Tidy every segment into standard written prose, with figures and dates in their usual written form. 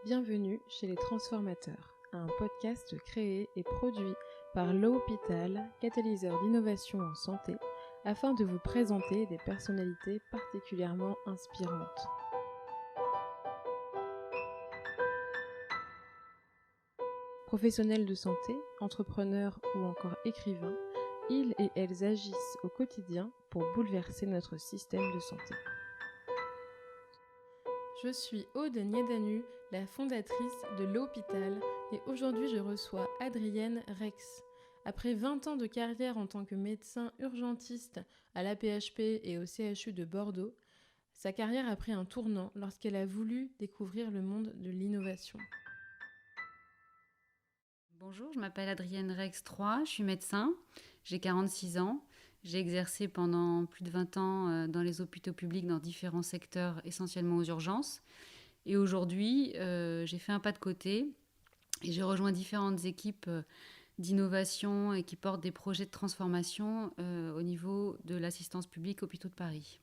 Bienvenue chez Les Transformateurs, un podcast créé et produit par l'Hôpital, catalyseur d'innovation en santé, afin de vous présenter des personnalités particulièrement inspirantes. Professionnels de santé, entrepreneurs ou encore écrivains, ils et elles agissent au quotidien pour bouleverser notre système de santé. Je suis Aude Niedanu, la fondatrice de l'Hôpital, et aujourd'hui je reçois Adrienne Rex. Après 20 ans de carrière en tant que médecin urgentiste à l'AP-HP et au CHU de Bordeaux, sa carrière a pris un tournant lorsqu'elle a voulu découvrir le monde de l'innovation. Bonjour, je m'appelle Adrienne Rex 3, je suis médecin, j'ai 46 ans. J'ai exercé pendant plus de 20 ans dans les hôpitaux publics dans différents secteurs, essentiellement aux urgences. Et aujourd'hui, j'ai fait un pas de côté et j'ai rejoint différentes équipes d'innovation et qui portent des projets de transformation au niveau de l'assistance publique Hôpitaux de Paris.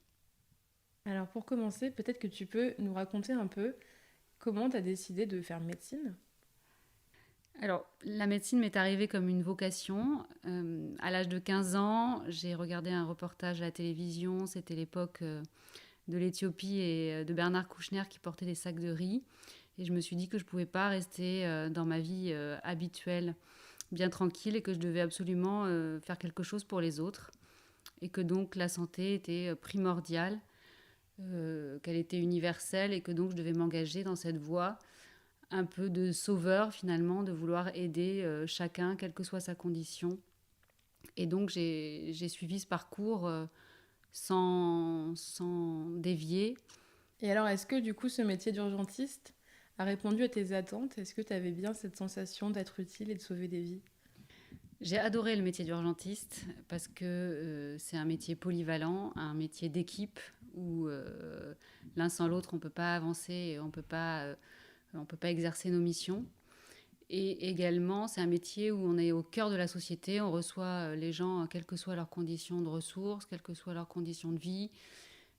Alors pour commencer, peut-être que tu peux nous raconter un peu comment tu as décidé de faire médecine ? Alors, la médecine m'est arrivée comme une vocation. À l'âge de 15 ans, j'ai regardé un reportage à la télévision. C'était l'époque de l'Éthiopie et de Bernard Kouchner qui portait des sacs de riz. Et je me suis dit que je ne pouvais pas rester dans ma vie habituelle, bien tranquille, et que je devais absolument faire quelque chose pour les autres. Et que donc la santé était primordiale, qu'elle était universelle, et que donc je devais m'engager dans cette voie un peu de sauveur finalement, de vouloir aider chacun, quelle que soit sa condition. Et donc j'ai suivi ce parcours sans dévier. Et alors, est-ce que du coup ce métier d'urgentiste a répondu à tes attentes ? Est-ce que tu avais bien cette sensation d'être utile et de sauver des vies ? J'ai adoré le métier d'urgentiste parce que c'est un métier polyvalent, un métier d'équipe où l'un sans l'autre on ne peut pas avancer et on ne peut pas exercer nos missions. Et également, c'est un métier où on est au cœur de la société, on reçoit les gens, quelles que soient leurs conditions de ressources, quelles que soient leurs conditions de vie,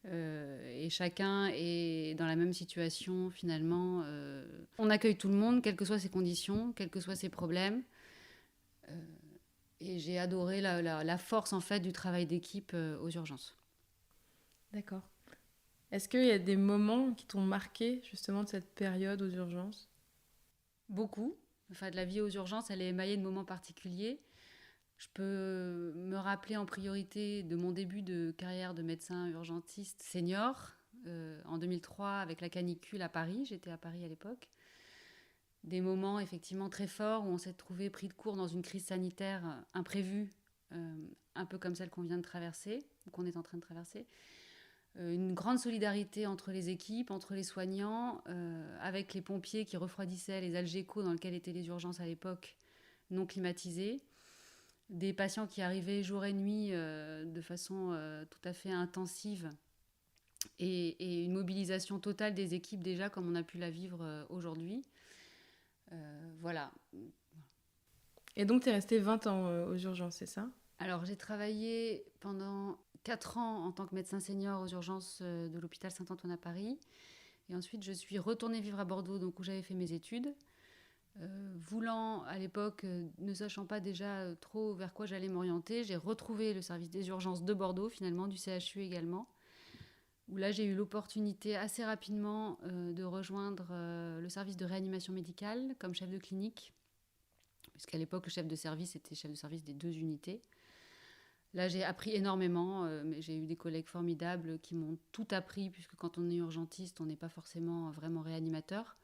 et chacun est dans la même situation finalement. On accueille tout le monde, quelles que soient ses conditions, quels que soient ses problèmes. Et j'ai adoré la force en fait du travail d'équipe aux urgences. D'accord. Est-ce qu'il y a des moments qui t'ont marqué justement de cette période aux urgences ? Beaucoup. Enfin, de la vie aux urgences, elle est émaillée de moments particuliers. Je peux me rappeler en priorité de mon début de carrière de médecin urgentiste senior en 2003 avec la canicule à Paris. J'étais à Paris à l'époque. Des moments effectivement très forts où on s'est trouvé pris de court dans une crise sanitaire imprévue, un peu comme celle qu'on vient de traverser, ou qu'on est en train de traverser. Une grande solidarité entre les équipes, entre les soignants, avec les pompiers qui refroidissaient les algécos dans lesquels étaient les urgences à l'époque, non climatisées. Des patients qui arrivaient jour et nuit de façon tout à fait intensive et une mobilisation totale des équipes déjà comme on a pu la vivre aujourd'hui. Voilà. Et donc, tu es resté 20 ans aux urgences, c'est ça ? Alors, j'ai travaillé pendant 4 ans en tant que médecin senior aux urgences de l'hôpital Saint-Antoine à Paris. Et ensuite, je suis retournée vivre à Bordeaux, donc où j'avais fait mes études. Voulant à l'époque, ne sachant pas déjà trop vers quoi j'allais m'orienter, j'ai retrouvé le service des urgences de Bordeaux, finalement, du CHU également, où là j'ai eu l'opportunité assez rapidement de rejoindre le service de réanimation médicale comme chef de clinique, puisqu'à l'époque le chef de service était chef de service des 2 unités. Là j'ai appris énormément, mais j'ai eu des collègues formidables qui m'ont tout appris, puisque quand on est urgentiste, on n'est pas forcément vraiment réanimateur.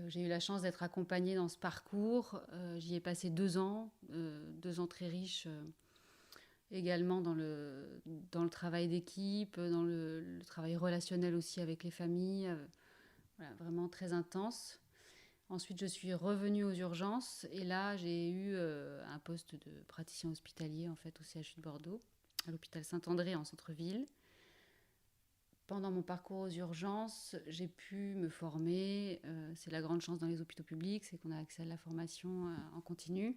J'ai eu la chance d'être accompagnée dans ce parcours. J'y ai passé 2 ans, 2 ans très riches également dans le travail d'équipe, dans le travail relationnel aussi avec les familles. Voilà, vraiment très intense. Ensuite, je suis revenue aux urgences et là, j'ai eu un poste de praticien hospitalier en fait, au CHU de Bordeaux, à l'hôpital Saint-André en centre-ville. Pendant mon parcours aux urgences, j'ai pu me former. C'est la grande chance dans les hôpitaux publics, c'est qu'on a accès à la formation en continu.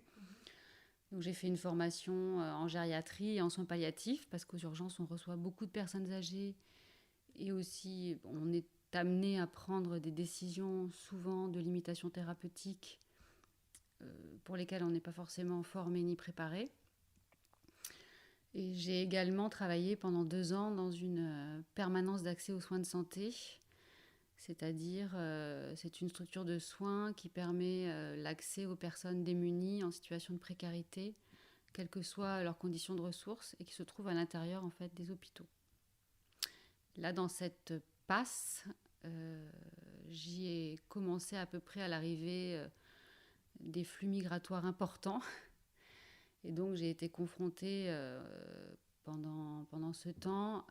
Donc j'ai fait une formation en gériatrie et en soins palliatifs, parce qu'aux urgences, on reçoit beaucoup de personnes âgées. Et aussi, on est amenée à prendre des décisions souvent de limitation thérapeutique pour lesquelles on n'est pas forcément formé ni préparé. Et j'ai également travaillé pendant 2 ans dans une permanence d'accès aux soins de santé, c'est-à-dire c'est une structure de soins qui permet l'accès aux personnes démunies en situation de précarité, quelles que soient leurs conditions de ressources, et qui se trouvent à l'intérieur en fait, des hôpitaux. Là, dans cette passe, j'y ai commencé à peu près à l'arrivée des flux migratoires importants. Et donc, j'ai été confrontée pendant ce temps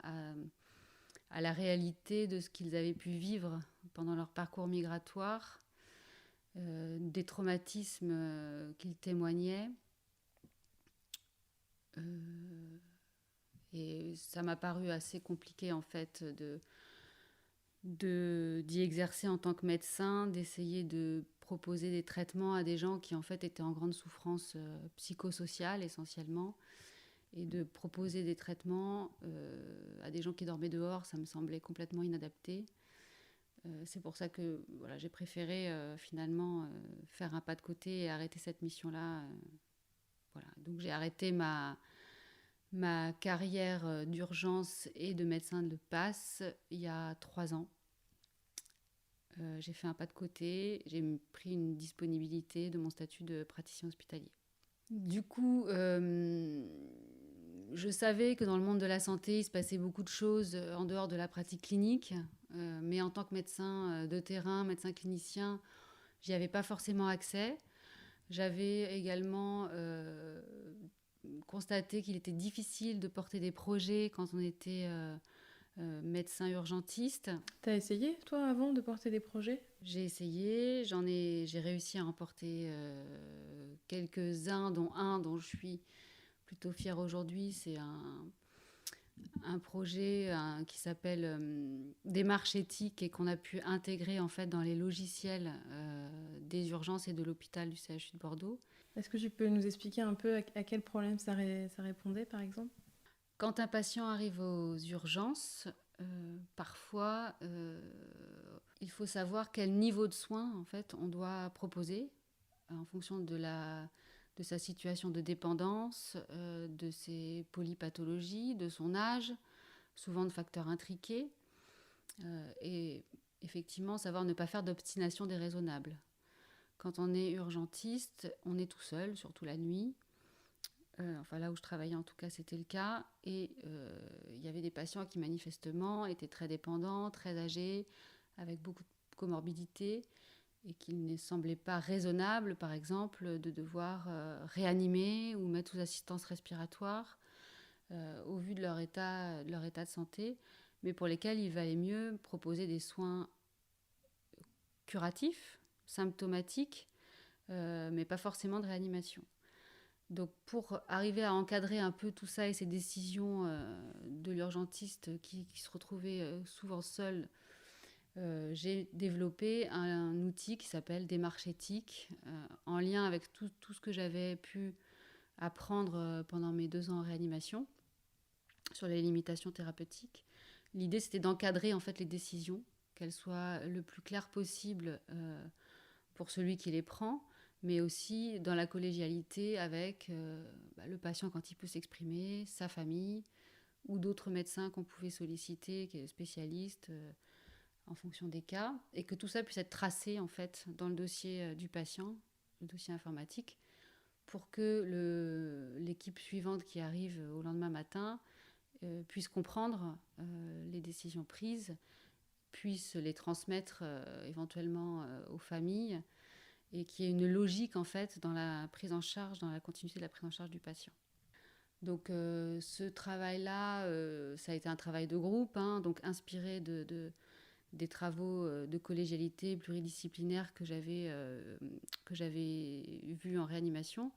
à la réalité de ce qu'ils avaient pu vivre pendant leur parcours migratoire, des traumatismes qu'ils témoignaient. Et ça m'a paru assez compliqué, en fait, d'y exercer en tant que médecin, d'essayer de proposer des traitements à des gens qui en fait étaient en grande souffrance psychosociale essentiellement, et de proposer des traitements à des gens qui dormaient dehors, ça me semblait complètement inadapté. C'est pour ça que voilà, j'ai préféré finalement faire un pas de côté et arrêter cette mission-là. Voilà. Donc j'ai arrêté ma carrière d'urgence et de médecin de passe il y a 3 ans. J'ai fait un pas de côté, j'ai pris une disponibilité de mon statut de praticien hospitalier. Du coup, je savais que dans le monde de la santé, il se passait beaucoup de choses en dehors de la pratique clinique, mais en tant que médecin de terrain, médecin clinicien, j'y avais pas forcément accès. J'avais également constaté qu'il était difficile de porter des projets quand on était médecin urgentiste. T'as essayé, toi, avant de porter des projets ? J'ai essayé, j'ai réussi à en porter quelques-uns, dont un dont je suis plutôt fière aujourd'hui. C'est un projet qui s'appelle Démarche éthique, et qu'on a pu intégrer en fait dans les logiciels des urgences et de l'hôpital du CHU de Bordeaux. Est-ce que tu peux nous expliquer un peu à quel problème ça répondait, par exemple ? Quand un patient arrive aux urgences, parfois, il faut savoir quel niveau de soins en fait, on doit proposer en fonction de sa situation de dépendance, de ses polypathologies, de son âge, souvent de facteurs intriqués, et effectivement savoir ne pas faire d'obstination déraisonnable. Quand on est urgentiste, on est tout seul, surtout la nuit. Enfin là où je travaillais en tout cas c'était le cas, et il y avait des patients qui manifestement étaient très dépendants, très âgés, avec beaucoup de comorbidités, et qu'il ne semblait pas raisonnable par exemple de devoir réanimer ou mettre sous assistance respiratoire au vu de leur état de santé, mais pour lesquels il valait mieux proposer des soins curatifs, symptomatiques, mais pas forcément de réanimation. Donc pour arriver à encadrer un peu tout ça et ces décisions de l'urgentiste qui se retrouvait souvent seul, j'ai développé un outil qui s'appelle Démarche éthique, en lien avec tout ce que j'avais pu apprendre pendant mes 2 ans en réanimation sur les limitations thérapeutiques. L'idée, c'était d'encadrer en fait les décisions, qu'elles soient le plus claires possible pour celui qui les prend, mais aussi dans la collégialité avec le patient quand il peut s'exprimer, sa famille, ou d'autres médecins qu'on pouvait solliciter, spécialistes, en fonction des cas, et que tout ça puisse être tracé en fait dans le dossier du patient, le dossier informatique, pour que l'équipe suivante qui arrive au lendemain matin puisse comprendre les décisions prises, puisse les transmettre éventuellement aux familles, et qu'il y ait une logique en fait dans la prise en charge, dans la continuité de la prise en charge du patient. Donc ce travail-là, ça a été un travail de groupe, donc inspiré des travaux de collégialité pluridisciplinaire que j'avais vus en réanimation.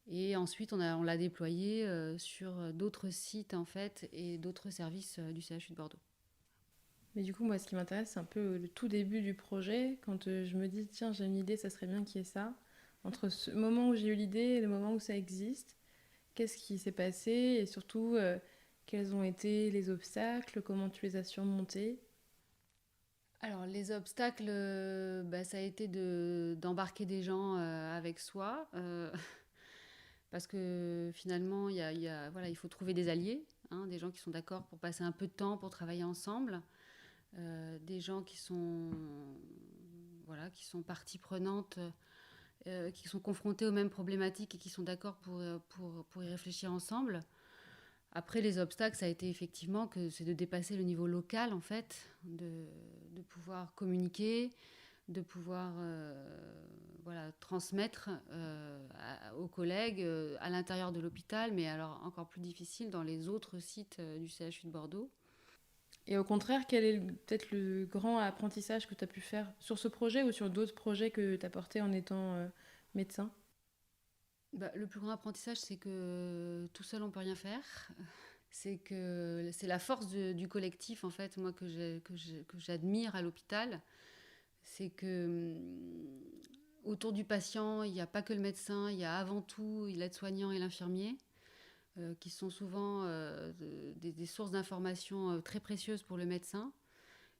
Et ensuite, on l'a déployé sur d'autres sites en fait, et d'autres services du CHU de Bordeaux. Mais du coup, moi, ce qui m'intéresse, c'est un peu le tout début du projet. Quand je me dis, tiens, j'ai une idée, ça serait bien qu'il y ait ça. Entre ce moment où j'ai eu l'idée et le moment où ça existe, qu'est-ce qui s'est passé ? Et surtout, quels ont été les obstacles ? Comment tu les as surmontés ? Alors, les obstacles, ça a été d'embarquer des gens avec soi, parce que finalement, voilà, il faut trouver des alliés, hein, des gens qui sont d'accord pour passer un peu de temps, pour travailler ensemble, des gens voilà, qui sont partie prenante, qui sont confrontés aux mêmes problématiques et qui sont d'accord pour y réfléchir ensemble. Après, les obstacles, ça a été effectivement que c'est de dépasser le niveau local, en fait, de pouvoir communiquer, de pouvoir voilà, transmettre aux collègues à l'intérieur de l'hôpital, mais alors encore plus difficile dans les autres sites du CHU de Bordeaux. Et au contraire, quel est peut-être le grand apprentissage que tu as pu faire sur ce projet ou sur d'autres projets que tu as portés en étant médecin? Le plus grand apprentissage, c'est que tout seul, on ne peut rien faire. C'est la force du collectif, en fait, moi, que j'admire à l'hôpital. C'est que autour du patient, il n'y a pas que le médecin, il y a avant tout l'aide-soignant et l'infirmier, qui sont souvent des sources d'informations très précieuses pour le médecin,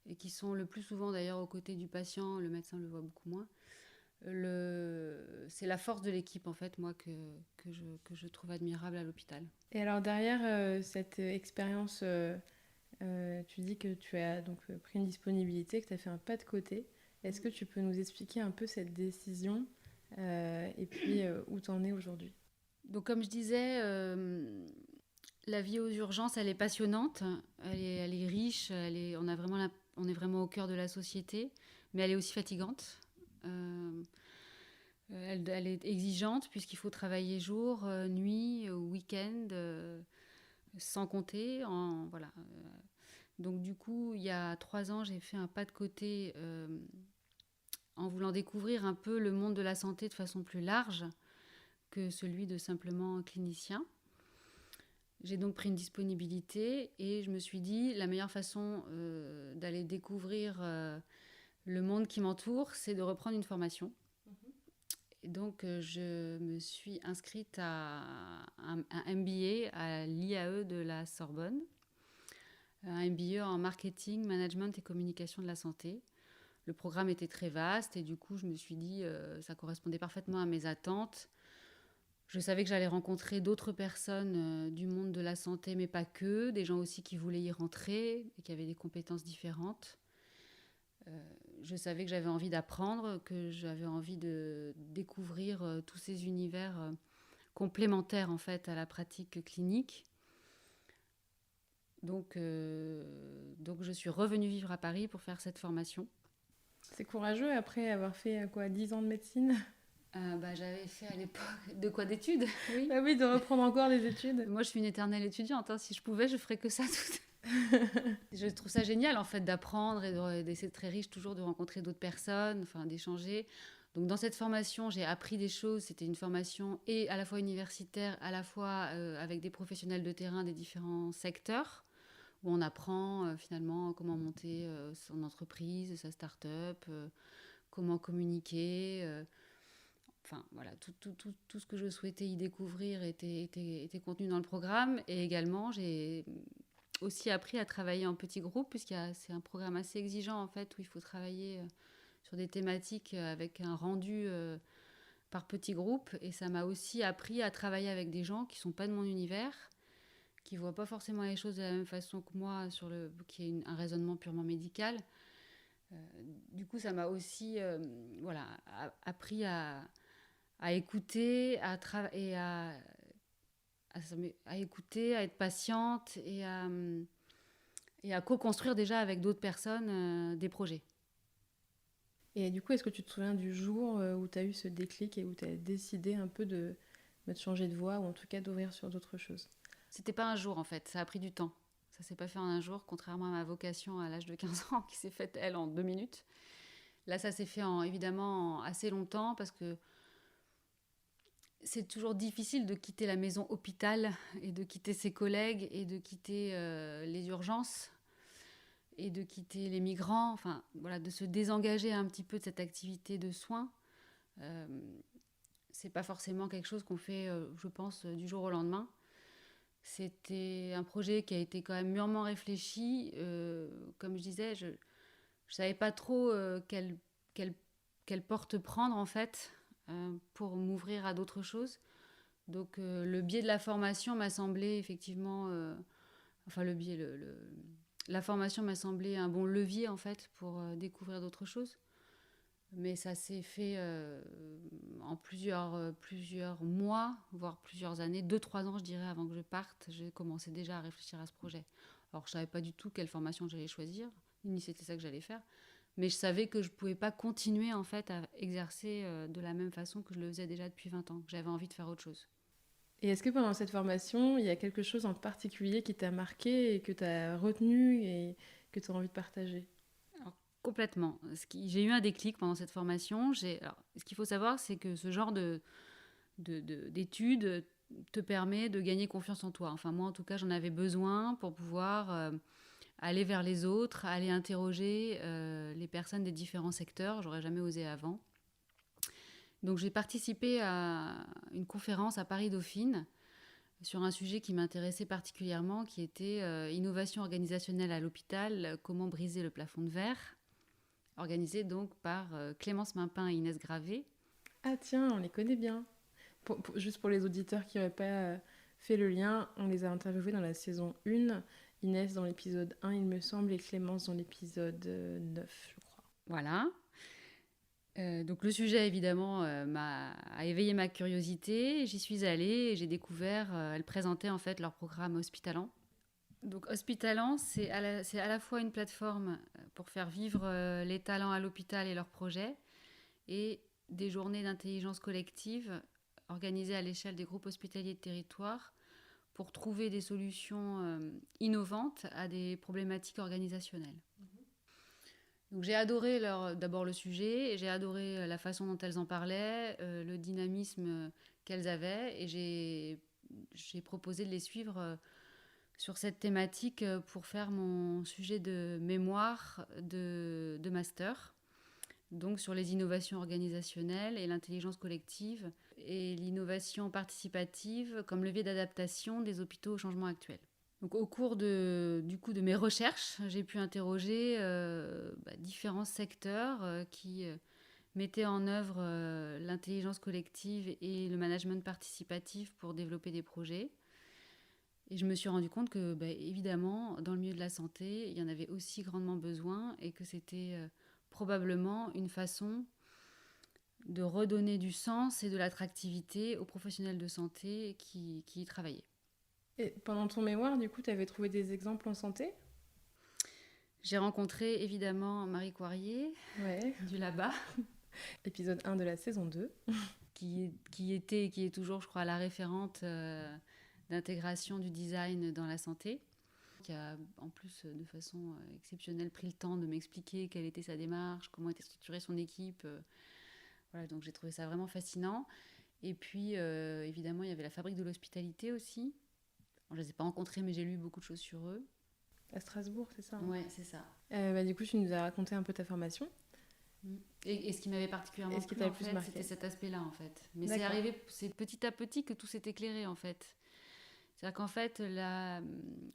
et qui sont le plus souvent d'ailleurs aux côtés du patient. Le médecin le voit beaucoup moins. C'est la force de l'équipe, en fait, moi, que je trouve admirable à l'hôpital. Et alors derrière cette expérience, tu dis que tu as donc pris une disponibilité, que tu as fait un pas de côté. Est-ce que tu peux nous expliquer un peu cette décision et puis où tu en es aujourd'hui? Donc, comme je disais, la vie aux urgences, elle est passionnante, elle est riche, on est vraiment au cœur de la société, mais elle est aussi fatigante. Elle est exigeante puisqu'il faut travailler jour, nuit, week-end, sans compter. Voilà. Donc du coup, il y a 3 ans, j'ai fait un pas de côté en voulant découvrir un peu le monde de la santé de façon plus large que celui de simplement clinicien. J'ai donc pris une disponibilité et je me suis dit la meilleure façon d'aller découvrir le monde qui m'entoure, c'est de reprendre une formation. Et donc je me suis inscrite à un MBA à l'IAE de la Sorbonne, un MBA en marketing, management et communication de la santé. Le programme était très vaste et du coup je me suis dit ça correspondait parfaitement à mes attentes. Je savais que j'allais rencontrer d'autres personnes du monde de la santé, mais pas que, des gens aussi qui voulaient y rentrer et qui avaient des compétences différentes. Je savais que j'avais envie d'apprendre, que j'avais envie de découvrir tous ces univers complémentaires en fait à la pratique clinique. Donc je suis revenue vivre à Paris pour faire cette formation. C'est courageux après avoir fait 10 ans de médecine. J'avais fait à l'époque de quoi d'études, oui. Bah oui, de reprendre encore des études. Moi, je suis une éternelle étudiante. Hein. Si je pouvais, je ferais que ça toute. Je trouve ça génial en fait d'apprendre et c'est très riche toujours de rencontrer d'autres personnes, enfin d'échanger. Donc dans cette formation, j'ai appris des choses. C'était une formation et à la fois universitaire, à la fois avec des professionnels de terrain des différents secteurs, où on apprend finalement comment monter son entreprise, sa start-up, comment communiquer. Enfin voilà, tout ce que je souhaitais y découvrir était contenu dans le programme. Et également, j'ai aussi appris à travailler en petits groupes, c'est un programme assez exigeant en fait, où il faut travailler sur des thématiques avec un rendu par petits groupes. Et ça m'a aussi appris à travailler avec des gens qui ne sont pas de mon univers, qui ne voient pas forcément les choses de la même façon que moi, qui est un raisonnement purement médical. Du coup, ça m'a aussi appris à écouter, à écouter, à être patiente et à co-construire déjà avec d'autres personnes des projets. Et du coup, est-ce que tu te souviens du jour où tu as eu ce déclic et où tu as décidé un peu de changer de voie ou en tout cas d'ouvrir sur d'autres choses? C'était pas un jour en fait, ça a pris du temps. Ça s'est pas fait en un jour, contrairement à ma vocation à l'âge de 15 ans qui s'est faite, elle, en 2 minutes. Là, ça s'est fait évidemment assez longtemps parce que c'est toujours difficile de quitter la maison hôpital et de quitter ses collègues et de quitter les urgences et de quitter les migrants, enfin voilà, de se désengager un petit peu de cette activité de soins. C'est pas forcément quelque chose qu'on fait, je pense, du jour au lendemain. C'était un projet qui a été quand même mûrement réfléchi. Comme je disais, je savais pas trop quelle, quelle porte prendre en fait pour m'ouvrir à d'autres choses. Donc le biais de la formation m'a semblé effectivement, enfin la formation m'a semblé un bon levier en fait pour découvrir d'autres choses. Mais ça s'est fait en plusieurs mois, voire plusieurs années, 2-3 ans je dirais avant que je parte. J'ai commencé déjà à réfléchir à ce projet. Alors je savais pas du tout quelle formation j'allais choisir, ni c'était ça que j'allais faire. Mais je savais que je ne pouvais pas continuer en fait à exercer de la même façon que je le faisais déjà depuis 20 ans, que j'avais envie de faire autre chose. Et est-ce que pendant cette formation, il y a quelque chose en particulier qui t'a marqué et que tu as retenu et que tu as envie de partager? Alors, complètement. J'ai eu un déclic pendant cette formation. Alors, ce qu'il faut savoir, c'est que ce genre d'études te permet de gagner confiance en toi. Enfin, moi, en tout cas, j'en avais besoin pour pouvoir aller vers les autres, aller interroger les personnes des différents secteurs. J'aurais jamais osé avant. Donc, j'ai participé à une conférence à Paris-Dauphine sur un sujet qui m'intéressait particulièrement, qui était innovation organisationnelle à l'hôpital, comment briser le plafond de verre, organisé donc par Clémence Mimpin et Inès Gravé. Ah tiens, on les connaît bien. Juste pour les auditeurs qui n'auraient pas fait le lien, on les a interviewés dans la saison 1, Inès dans l'épisode 1 il me semble, et Clémence dans l'épisode 9 je crois. Voilà. Donc le sujet évidemment a éveillé ma curiosité. J'y suis allée et j'ai découvert, elles présentaient en fait leur programme Hospitalant. Donc Hospitalant, c'est à la fois une plateforme pour faire vivre les talents à l'hôpital et leurs projets, et des journées d'intelligence collective organisées à l'échelle des groupes hospitaliers de territoire pour trouver des solutions innovantes à des problématiques organisationnelles. Donc j'ai adoré d'abord le sujet, j'ai adoré la façon dont elles en parlaient, le dynamisme qu'elles avaient, et j'ai proposé de les suivre sur cette thématique pour faire mon sujet de mémoire de master, donc sur les innovations organisationnelles et l'intelligence collective et l'innovation participative comme levier d'adaptation des hôpitaux au changement actuel. Donc, au cours de mes recherches, j'ai pu interroger différents secteurs qui mettaient en œuvre l'intelligence collective et le management participatif pour développer des projets. Et je me suis rendu compte que, évidemment, dans le milieu de la santé, il y en avait aussi grandement besoin et que c'était probablement une façon de redonner du sens et de l'attractivité aux professionnels de santé qui y travaillaient. Et pendant ton mémoire, du coup, tu avais trouvé des exemples en santé? J'ai rencontré évidemment Marie Coirier, du LABA. Épisode 1 de la saison 2. qui est toujours, je crois, la référente d'intégration du design dans la santé, qui a en plus de façon exceptionnelle pris le temps de m'expliquer quelle était sa démarche, comment était structurée son équipe. Voilà, donc j'ai trouvé ça vraiment fascinant. Et puis évidemment, il y avait la Fabrique de l'Hospitalité aussi. Bon, je ne les ai pas rencontrés, mais j'ai lu beaucoup de choses sur eux. À Strasbourg, c'est ça? Ouais, c'est ça. Du coup, tu nous as raconté un peu ta formation. Et ce qui m'avait particulièrement plu, en fait, c'était cet aspect-là, en fait. Mais c'est arrivé, c'est petit à petit que tout s'est éclairé, en fait. C'est-à-dire qu'en fait,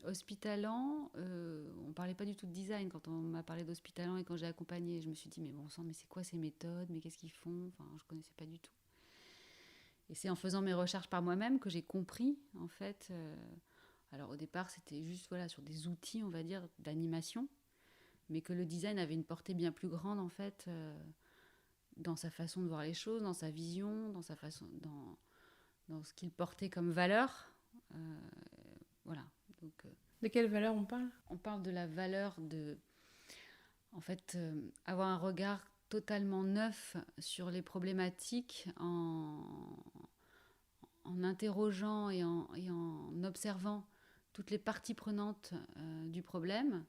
Hospitalant, on parlait pas du tout de design quand on m'a parlé d'Hospitalant et quand j'ai accompagné. Je me suis dit, mais bon sang, mais c'est quoi ces méthodes? Mais qu'est-ce qu'ils font? Enfin, je connaissais pas du tout. Et c'est en faisant mes recherches par moi-même que j'ai compris, en fait. Alors au départ, c'était juste sur des outils, on va dire, d'animation, mais que le design avait une portée bien plus grande, en fait, dans sa façon de voir les choses, dans sa vision, dans sa façon, dans ce qu'il portait comme valeur. Voilà. Donc, de quelle valeur on parle? On parle de la valeur de, en fait, avoir un regard totalement neuf sur les problématiques en interrogeant et en observant toutes les parties prenantes du problème,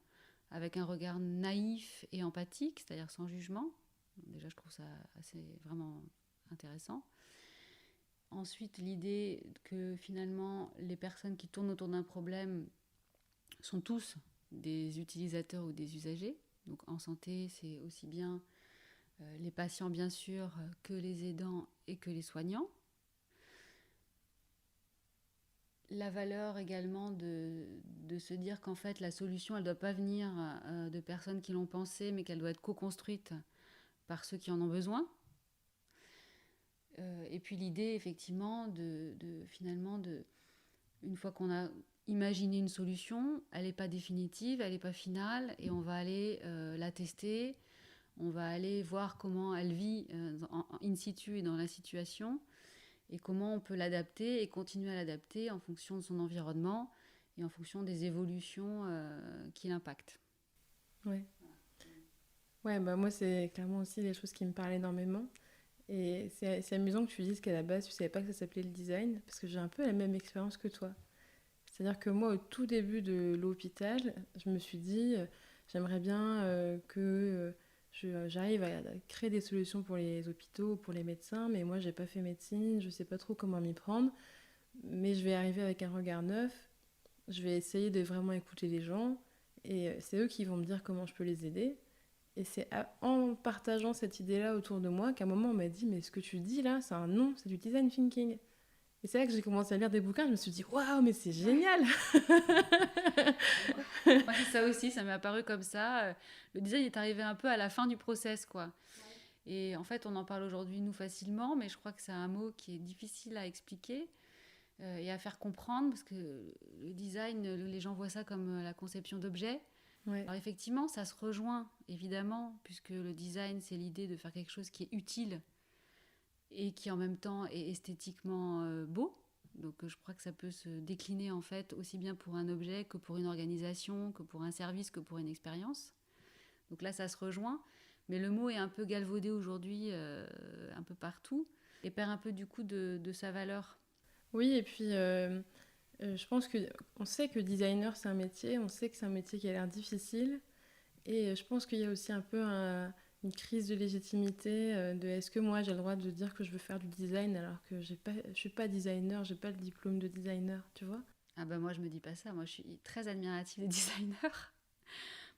avec un regard naïf et empathique, c'est-à-dire sans jugement. Déjà, je trouve ça assez vraiment intéressant. Ensuite, l'idée que finalement, les personnes qui tournent autour d'un problème sont tous des utilisateurs ou des usagers. Donc en santé, c'est aussi bien les patients, bien sûr, que les aidants et que les soignants. La valeur également de se dire qu'en fait la solution elle ne doit pas venir de personnes qui l'ont pensée, mais qu'elle doit être co-construite par ceux qui en ont besoin. Et puis l'idée effectivement finalement une fois qu'on a imaginé une solution, elle n'est pas définitive, elle n'est pas finale, et on va aller la tester, on va aller voir comment elle vit in situ et dans la situation, et comment on peut l'adapter et continuer à l'adapter en fonction de son environnement et en fonction des évolutions qui l'impactent. Ouais. Ouais, bah moi, c'est clairement aussi des choses qui me parlent énormément. Et c'est amusant que tu dises qu'à la base, tu savais pas que ça s'appelait le design, parce que j'ai un peu la même expérience que toi. C'est-à-dire que moi, au tout début de l'hôpital, je me suis dit, j'aimerais bien que j'arrive à créer des solutions pour les hôpitaux, pour les médecins, mais moi, j'ai pas fait médecine, je sais pas trop comment m'y prendre, mais je vais arriver avec un regard neuf, je vais essayer de vraiment écouter les gens, et c'est eux qui vont me dire comment je peux les aider. Et c'est en partageant cette idée-là autour de moi qu'à un moment on m'a dit mais ce que tu dis là, c'est un nom, c'est du design thinking. Et c'est là que j'ai commencé à lire des bouquins, je me suis dit waouh mais c'est génial. Moi, ça aussi, ça m'est apparu comme ça. Le design est arrivé un peu à la fin du process, quoi. Et en fait, on en parle aujourd'hui, nous, facilement, mais je crois que c'est un mot qui est difficile à expliquer et à faire comprendre, parce que le design, les gens voient ça comme la conception d'objets. Ouais. Alors effectivement, ça se rejoint, évidemment, puisque le design, c'est l'idée de faire quelque chose qui est utile et qui, en même temps, est esthétiquement beau. Donc je crois que ça peut se décliner, en fait, aussi bien pour un objet que pour une organisation, que pour un service, que pour une expérience. Donc là, ça se rejoint. Mais le mot est un peu galvaudé aujourd'hui, un peu partout, et perd un peu du coup de sa valeur. Oui, et puis je pense qu'on sait que designer c'est un métier, on sait que c'est un métier qui a l'air difficile, et je pense qu'il y a aussi un peu une crise de légitimité de est-ce que moi j'ai le droit de dire que je veux faire du design alors que je suis pas designer, j'ai pas le diplôme de designer, tu vois. Ah bah moi, je me dis pas ça. Moi, je suis très admirative des designers.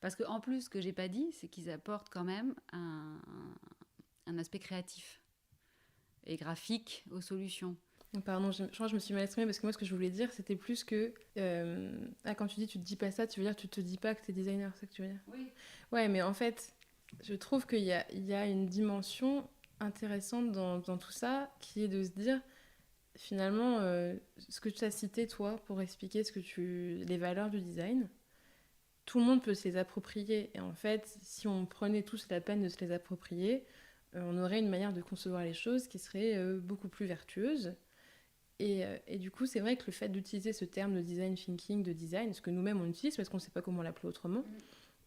Parce qu'en plus, ce que j'ai pas dit, c'est qu'ils apportent quand même un aspect créatif et graphique aux solutions. Pardon, je crois que je me suis mal exprimée parce que moi ce que je voulais dire c'était plus que quand tu dis tu te dis pas ça, tu veux dire tu te dis pas que t'es designer, c'est ça que tu veux dire? Oui. Ouais, mais en fait je trouve il y a une dimension intéressante dans tout ça qui est de se dire finalement ce que tu as cité toi pour expliquer les valeurs du design, tout le monde peut se les approprier, et en fait si on prenait tous la peine de se les approprier, on aurait une manière de concevoir les choses qui serait beaucoup plus vertueuse. Et du coup, c'est vrai que le fait d'utiliser ce terme de design thinking, de design, ce que nous-mêmes on utilise parce qu'on ne sait pas comment l'appeler autrement,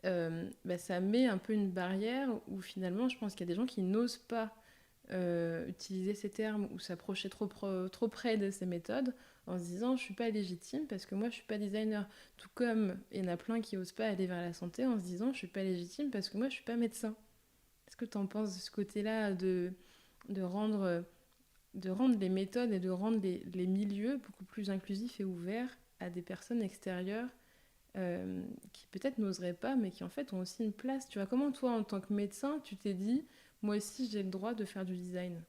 bah, ça met un peu une barrière où finalement, je pense qu'il y a des gens qui n'osent pas utiliser ces termes ou s'approcher trop près de ces méthodes en se disant je suis pas légitime parce que moi je suis pas designer. Tout comme il y en a plein qui osent pas aller vers la santé en se disant je suis pas légitime parce que moi je suis pas médecin. Est-ce que tu en penses de ce côté-là de rendre les méthodes et de rendre les milieux beaucoup plus inclusifs et ouverts à des personnes extérieures qui peut-être n'oseraient pas, mais qui en fait ont aussi une place. Tu vois, comment toi, en tant que médecin, tu t'es dit, moi aussi j'ai le droit de faire du design?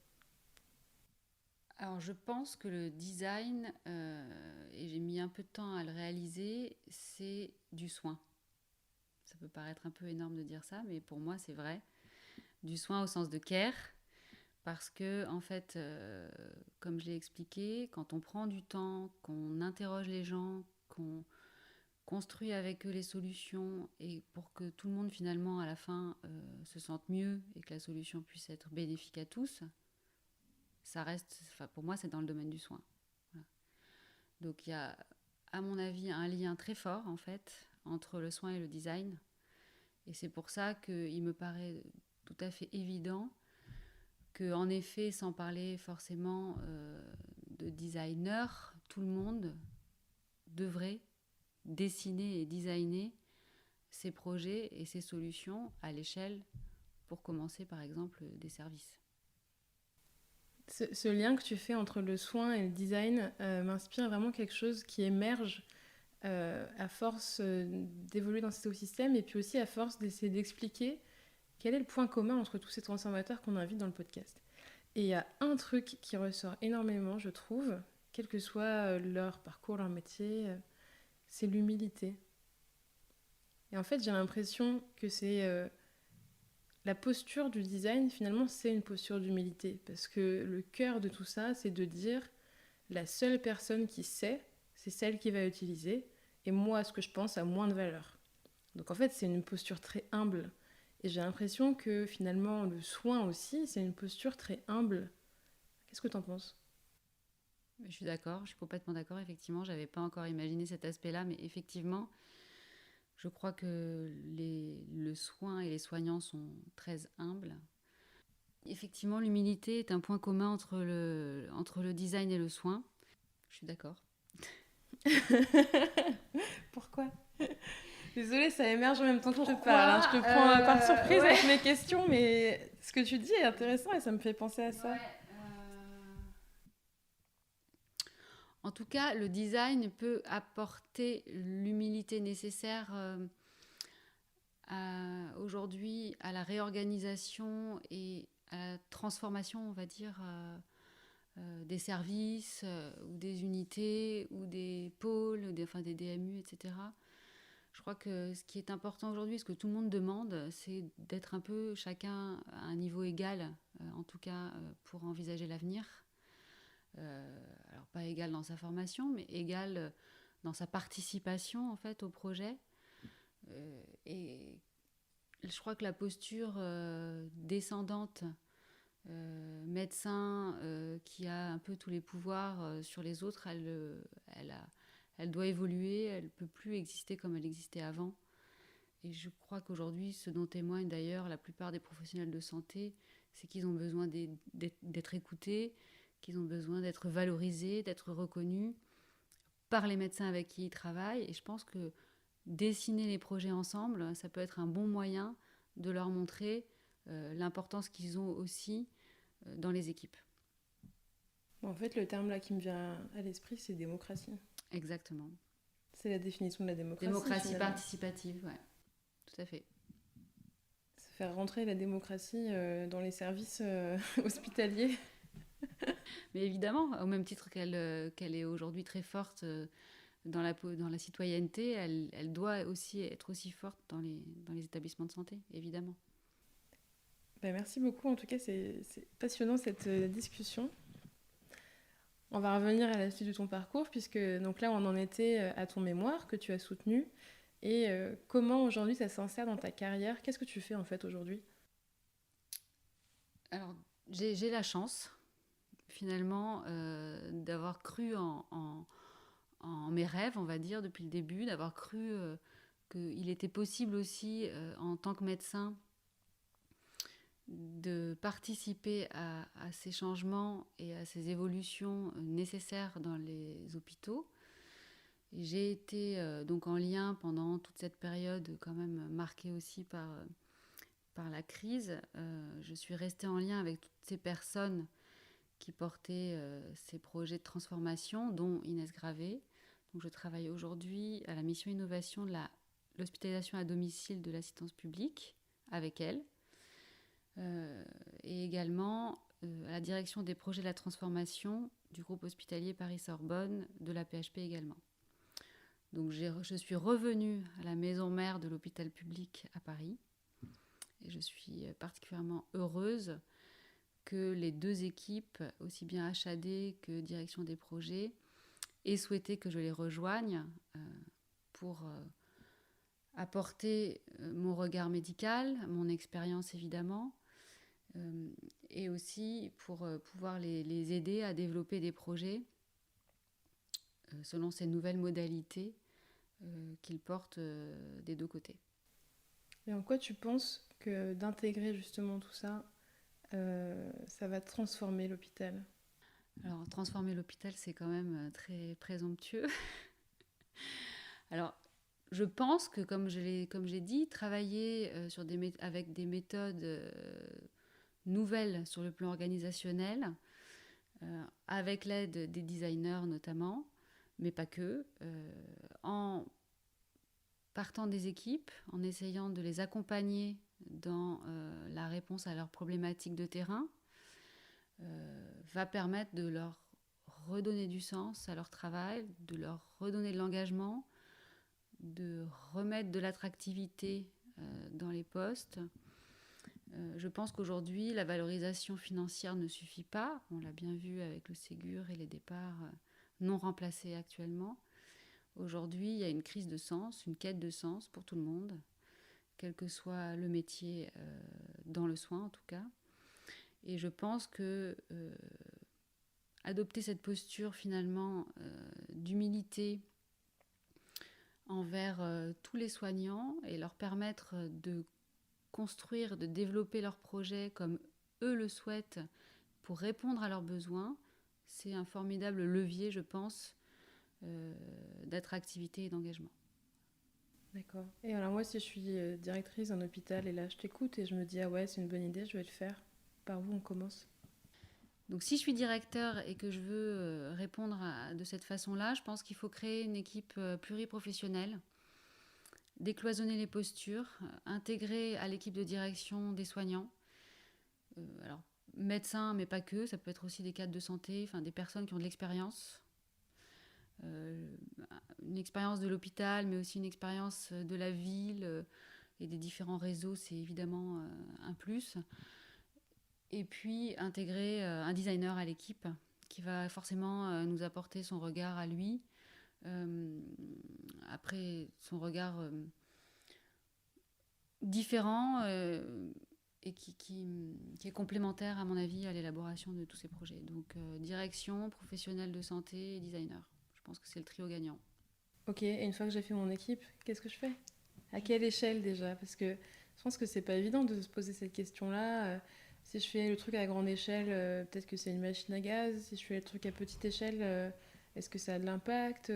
Alors je pense que le design, et j'ai mis un peu de temps à le réaliser, c'est du soin. Ça peut paraître un peu énorme de dire ça, mais pour moi c'est vrai. Du soin au sens de care, parce que en fait, comme je l'ai expliqué, quand on prend du temps, qu'on interroge les gens, qu'on construit avec eux les solutions, et pour que tout le monde finalement à la fin se sente mieux et que la solution puisse être bénéfique à tous, ça reste, enfin pour moi c'est dans le domaine du soin. Voilà. Donc il y a à mon avis un lien très fort en fait entre le soin et le design, et c'est pour ça qu'il me paraît tout à fait évident que, en effet, sans parler forcément de designer, tout le monde devrait dessiner et designer ses projets et ses solutions à l'échelle, pour commencer par exemple des services. Ce lien que tu fais entre le soin et le design m'inspire vraiment quelque chose qui émerge à force d'évoluer dans cet écosystème et puis aussi à force d'essayer d'expliquer quel est le point commun entre tous ces transformateurs qu'on invite dans le podcast. Et il y a un truc qui ressort énormément, je trouve, quel que soit leur parcours, leur métier, c'est l'humilité. Et en fait, j'ai l'impression que c'est la posture du design, finalement, c'est une posture d'humilité. Parce que le cœur de tout ça, c'est de dire la seule personne qui sait, c'est celle qui va utiliser. Et moi, ce que je pense a moins de valeur. Donc en fait, c'est une posture très humble. Et j'ai l'impression que finalement, le soin aussi, c'est une posture très humble. Qu'est-ce que t'en penses? Je suis d'accord, je suis complètement d'accord. Effectivement, j'avais pas encore imaginé cet aspect-là, mais effectivement, je crois que le soin et les soignants sont très humbles. Effectivement, l'humilité est un point commun entre le design et le soin. Je suis d'accord. Pourquoi? Désolée, ça émerge en même temps que je te Pourquoi parle, hein. Je te prends par surprise ouais. avec mes questions, mais ce que tu dis est intéressant et ça me fait penser à ça. Ouais, En tout cas, le design peut apporter l'humilité nécessaire aujourd'hui à la réorganisation et à la transformation, on va dire, des services ou des unités ou des pôles, des DMU, etc. Je crois que ce qui est important aujourd'hui, ce que tout le monde demande, c'est d'être un peu chacun à un niveau égal, en tout cas pour envisager l'avenir. Alors pas égal dans sa formation, mais égal dans sa participation en fait au projet. Et je crois que la posture descendante, médecin qui a un peu tous les pouvoirs sur les autres, elle doit évoluer, elle ne peut plus exister comme elle existait avant. Et je crois qu'aujourd'hui, ce dont témoignent d'ailleurs la plupart des professionnels de santé, c'est qu'ils ont besoin d'être écoutés, qu'ils ont besoin d'être valorisés, d'être reconnus par les médecins avec qui ils travaillent. Et je pense que dessiner les projets ensemble, ça peut être un bon moyen de leur montrer l'importance qu'ils ont aussi dans les équipes. En fait, le terme là qui me vient à l'esprit, c'est démocratie. Exactement. C'est la définition de la démocratie. Démocratie participative, ouais, tout à fait. C'est faire rentrer la démocratie dans les services hospitaliers. Mais évidemment, au même titre qu'elle est aujourd'hui très forte dans la citoyenneté, elle doit aussi être aussi forte dans les établissements de santé, évidemment. Ben, merci beaucoup, en tout cas c'est passionnant cette discussion. On va revenir à la suite de ton parcours, puisque donc là on en était à ton mémoire que tu as soutenu. Et comment aujourd'hui ça s'insère dans ta carrière? Qu'est-ce que tu fais en fait aujourd'hui? Alors, j'ai la chance, finalement, d'avoir cru en mes rêves, on va dire, depuis le début, d'avoir cru qu'il était possible aussi, en tant que médecin, de participer à ces changements et à ces évolutions nécessaires dans les hôpitaux. Et j'ai été donc en lien pendant toute cette période quand même marquée aussi par la crise. Je suis restée en lien avec toutes ces personnes qui portaient ces projets de transformation, dont Inès Gravé. Donc je travaille aujourd'hui à la mission innovation de l'hospitalisation à domicile de l'assistance publique avec elle. Et également à la direction des projets de la transformation du groupe hospitalier Paris-Sorbonne, de la PHP également. Donc je suis revenue à la maison mère de l'hôpital public à Paris et je suis particulièrement heureuse que les deux équipes, aussi bien HAD que direction des projets, aient souhaité que je les rejoigne pour apporter mon regard médical, mon expérience évidemment, et aussi pour pouvoir les aider à développer des projets selon ces nouvelles modalités qu'ils portent des deux côtés. Et en quoi tu penses que d'intégrer justement tout ça, ça va transformer l'hôpital? Alors, transformer l'hôpital, c'est quand même très présomptueux. Alors, je pense que, comme j'ai dit, travailler avec des méthodes nouvelles sur le plan organisationnel, avec l'aide des designers notamment, mais pas que, en partant des équipes, en essayant de les accompagner dans la réponse à leurs problématiques de terrain, va permettre de leur redonner du sens à leur travail, de leur redonner de l'engagement, de remettre de l'attractivité dans les postes. Je pense qu'aujourd'hui, la valorisation financière ne suffit pas. On l'a bien vu avec le Ségur et les départs non remplacés actuellement. Aujourd'hui, il y a une crise de sens, une quête de sens pour tout le monde, quel que soit le métier, dans le soin en tout cas. Et je pense que adopter cette posture finalement d'humilité envers tous les soignants et leur permettre de construire, de développer leurs projets comme eux le souhaitent pour répondre à leurs besoins, c'est un formidable levier, je pense, d'attractivité et d'engagement. D'accord. Et alors moi, si je suis directrice d'un hôpital et là, je t'écoute et je me dis, ah ouais, c'est une bonne idée, je vais le faire. Par où on commence? Donc si je suis directeur et que je veux répondre de cette façon-là, je pense qu'il faut créer une équipe pluriprofessionnelle, décloisonner les postures, intégrer à l'équipe de direction des soignants, alors médecins, mais pas que, ça peut être aussi des cadres de santé, enfin des personnes qui ont de l'expérience, une expérience de l'hôpital, mais aussi une expérience de la ville et des différents réseaux, c'est évidemment un plus. Et puis intégrer un designer à l'équipe qui va forcément nous apporter son regard à lui. Après, son regard différent et qui est complémentaire, à mon avis, à l'élaboration de tous ces projets. Donc, direction, professionnel de santé et designer. Je pense que c'est le trio gagnant. Ok, et une fois que j'ai fait mon équipe, qu'est-ce que je fais? À quelle échelle déjà? Parce que je pense que c'est pas évident de se poser cette question-là. Si je fais le truc à grande échelle, peut-être que c'est une machine à gaz. Si je fais le truc à petite échelle, est-ce que ça a de l'impact?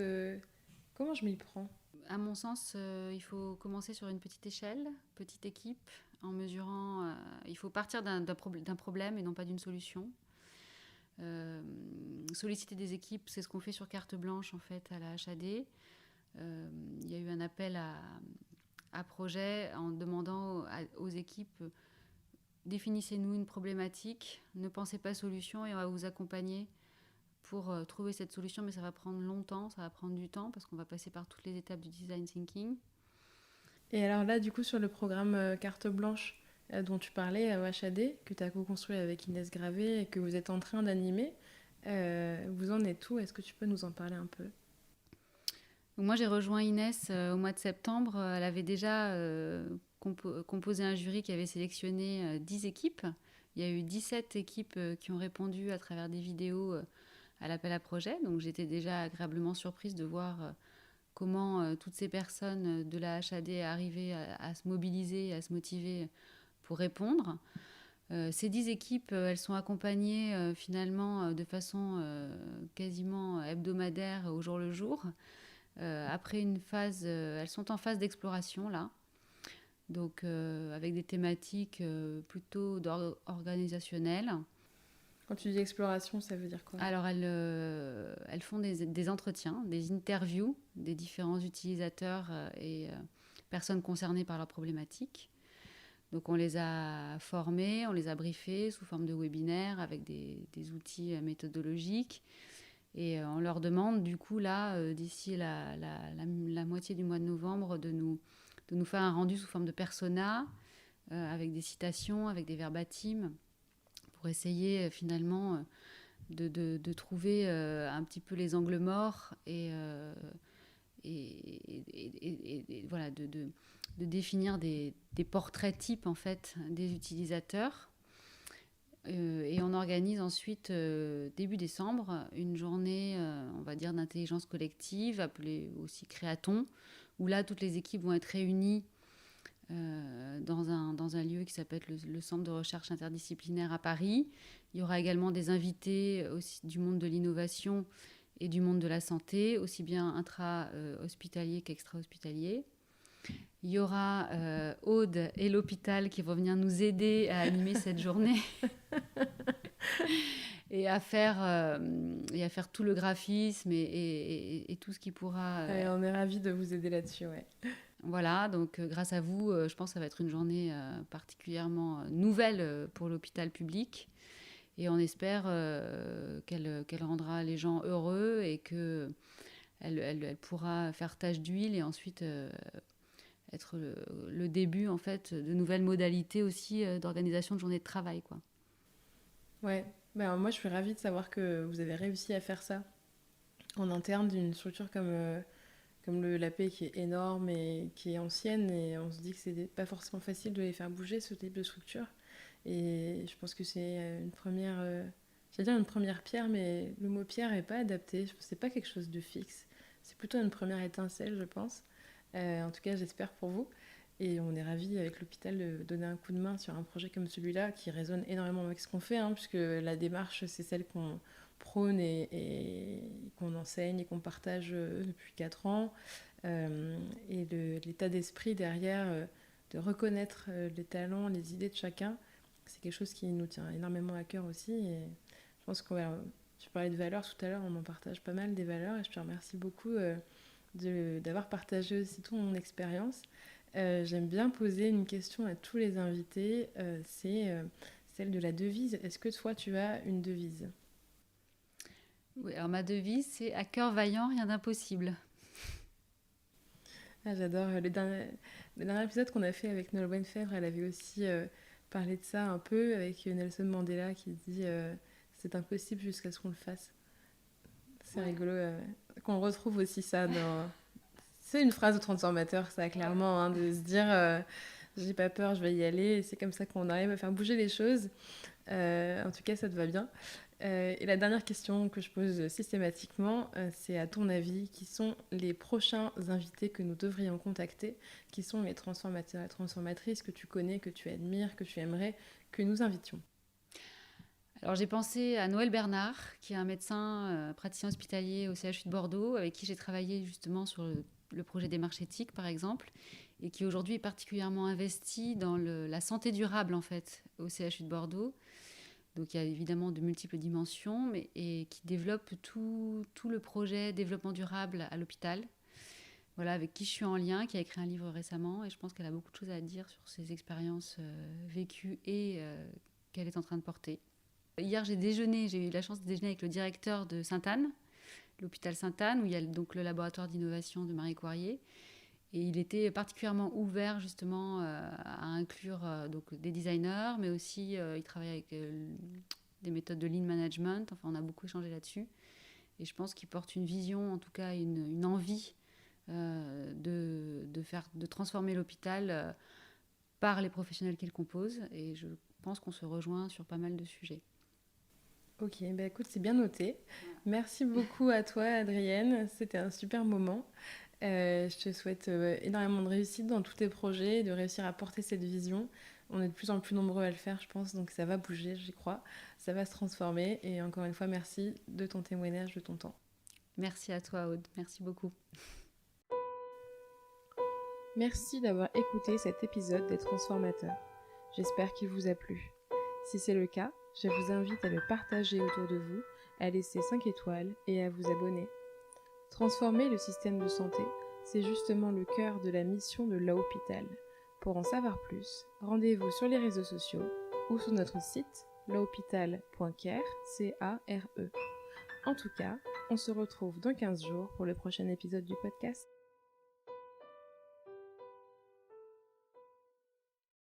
Comment je m'y prends? À mon sens, il faut commencer sur une petite échelle, petite équipe, en mesurant. Il faut partir d'un problème et non pas d'une solution. Solliciter des équipes, c'est ce qu'on fait sur carte blanche en fait à la HAD. Il y a eu un appel à projet en demandant aux équipes définissez-nous une problématique, ne pensez pas solution et on va vous accompagner pour trouver cette solution, mais ça va prendre longtemps, ça va prendre du temps parce qu'on va passer par toutes les étapes du design thinking. Et alors là, du coup, sur le programme Carte Blanche dont tu parlais au HAD, que tu as co-construit avec Inès Gravé et que vous êtes en train d'animer, vous en êtes où? Est-ce que tu peux nous en parler un peu? Donc moi, j'ai rejoint Inès au mois de septembre. Elle avait déjà composé un jury qui avait sélectionné 10 équipes. Il y a eu 17 équipes qui ont répondu à travers des vidéos à l'appel à projet. Donc j'étais déjà agréablement surprise de voir comment toutes ces personnes de la HAD arrivaient à se mobiliser, à se motiver pour répondre. Ces 10 équipes, elles sont accompagnées finalement de façon quasiment hebdomadaire au jour le jour. Après une phase, elles sont en phase d'exploration là, donc avec des thématiques plutôt organisationnelles. Quand tu dis exploration, ça veut dire quoi? Alors elles font des entretiens, des interviews des différents utilisateurs et personnes concernées par leurs problématiques. Donc on les a formés, on les a briefés sous forme de webinaires avec des outils méthodologiques. Et on leur demande, du coup, là, d'ici la moitié du mois de novembre, de nous faire un rendu sous forme de persona, avec des citations, avec des verbatims, pour essayer finalement de trouver un petit peu les angles morts et voilà, de définir des portraits types, en fait, des utilisateurs. Et on organise ensuite, début décembre, une journée, on va dire, d'intelligence collective, appelée aussi Créaton, où là, toutes les équipes vont être réunies dans un lieu qui s'appelle le Centre de recherche interdisciplinaire à Paris. Il y aura également des invités aussi du monde de l'innovation et du monde de la santé, aussi bien intra-hospitalier qu'extra-hospitalier. Il y aura Aude et l'hôpital qui vont venir nous aider à animer cette journée et à faire tout le graphisme et tout ce qui pourra... Ouais, on est ravis de vous aider là-dessus, ouais. Voilà, donc grâce à vous, je pense que ça va être une journée particulièrement nouvelle pour l'hôpital public. Et on espère qu'elle rendra les gens heureux et qu'elle elle pourra faire tache d'huile et ensuite être le début en fait de nouvelles modalités aussi d'organisation de journée de travail, quoi. Ouais, ben, moi je suis ravie de savoir que vous avez réussi à faire ça en interne d'une structure comme le l'AP qui est énorme et qui est ancienne, et on se dit que c'est pas forcément facile de les faire bouger ce type de structure. Et je pense que c'est une première, j'allais dire une première pierre, mais le mot pierre est pas adapté. C'est pas quelque chose de fixe. C'est plutôt une première étincelle, je pense. En tout cas, j'espère pour vous. Et on est ravis avec l'hôpital de donner un coup de main sur un projet comme celui-là qui résonne énormément avec ce qu'on fait, hein, puisque la démarche, c'est celle qu'on prône et qu'on enseigne et qu'on partage depuis 4 ans. Et l'état d'esprit derrière, de reconnaître les talents, les idées de chacun, c'est quelque chose qui nous tient énormément à cœur aussi. Et je pense qu'on va. Tu parlais de valeurs tout à l'heure, on en partage pas mal des valeurs, et je te remercie beaucoup d'avoir partagé aussi ton expérience. J'aime bien poser une question à tous les invités, c'est celle de la devise. Est-ce que toi, tu as une devise? Oui, alors ma devise, c'est à cœur vaillant, rien d'impossible. Ah, j'adore. Le dernier épisode qu'on a fait avec Nolwenn Fèvre, elle avait aussi parlé de ça un peu avec Nelson Mandela qui dit c'est impossible jusqu'à ce qu'on le fasse. C'est Ouais. rigolo qu'on retrouve aussi ça dans. C'est une phrase de transformateur, ça, clairement, hein, de se dire j'ai pas peur, je vais y aller. Et c'est comme ça qu'on arrive à faire bouger les choses. En tout cas, ça te va bien. Et la dernière question que je pose systématiquement, c'est à ton avis, qui sont les prochains invités que nous devrions contacter? Qui sont les transformateurs et transformatrices que tu connais, que tu admires, que tu aimerais que nous invitions? Alors j'ai pensé à Noël Bernard, qui est un médecin praticien hospitalier au CHU de Bordeaux, avec qui j'ai travaillé justement sur le projet démarche éthique, par exemple, et qui aujourd'hui est particulièrement investi dans la santé durable, en fait, au CHU de Bordeaux. Donc il y a évidemment de multiples dimensions, et qui développe tout le projet développement durable à l'hôpital. Voilà, avec qui je suis en lien, qui a écrit un livre récemment, et je pense qu'elle a beaucoup de choses à dire sur ses expériences vécues et qu'elle est en train de porter. Hier, j'ai eu la chance de déjeuner avec le directeur de Sainte-Anne, l'hôpital Sainte-Anne, où il y a donc le laboratoire d'innovation de Marie Coirier. Et il était particulièrement ouvert justement à inclure donc des designers, mais aussi il travaille avec des méthodes de lean management. Enfin, on a beaucoup échangé là-dessus. Et je pense qu'il porte une vision, en tout cas une envie de transformer l'hôpital par les professionnels qu'il compose. Et je pense qu'on se rejoint sur pas mal de sujets. Ok, bah écoute, c'est bien noté. Merci beaucoup à toi, Adrienne. C'était un super moment. Je te souhaite énormément de réussite dans tous tes projets, de réussir à porter cette vision. On est de plus en plus nombreux à le faire, je pense, donc ça va bouger, j'y crois. Ça va se transformer. Et encore une fois, merci de ton témoignage, de ton temps. Merci à toi, Aude. Merci beaucoup. Merci d'avoir écouté cet épisode des Transformateurs. J'espère qu'il vous a plu. Si c'est le cas, je vous invite à le partager autour de vous, à laisser 5 étoiles et à vous abonner. Transformer le système de santé, c'est justement le cœur de la mission de l'hôpital. Pour en savoir plus, rendez-vous sur les réseaux sociaux ou sur notre site l'hôpital.care, C-A-R-E. En tout cas, on se retrouve dans 15 jours pour le prochain épisode du podcast.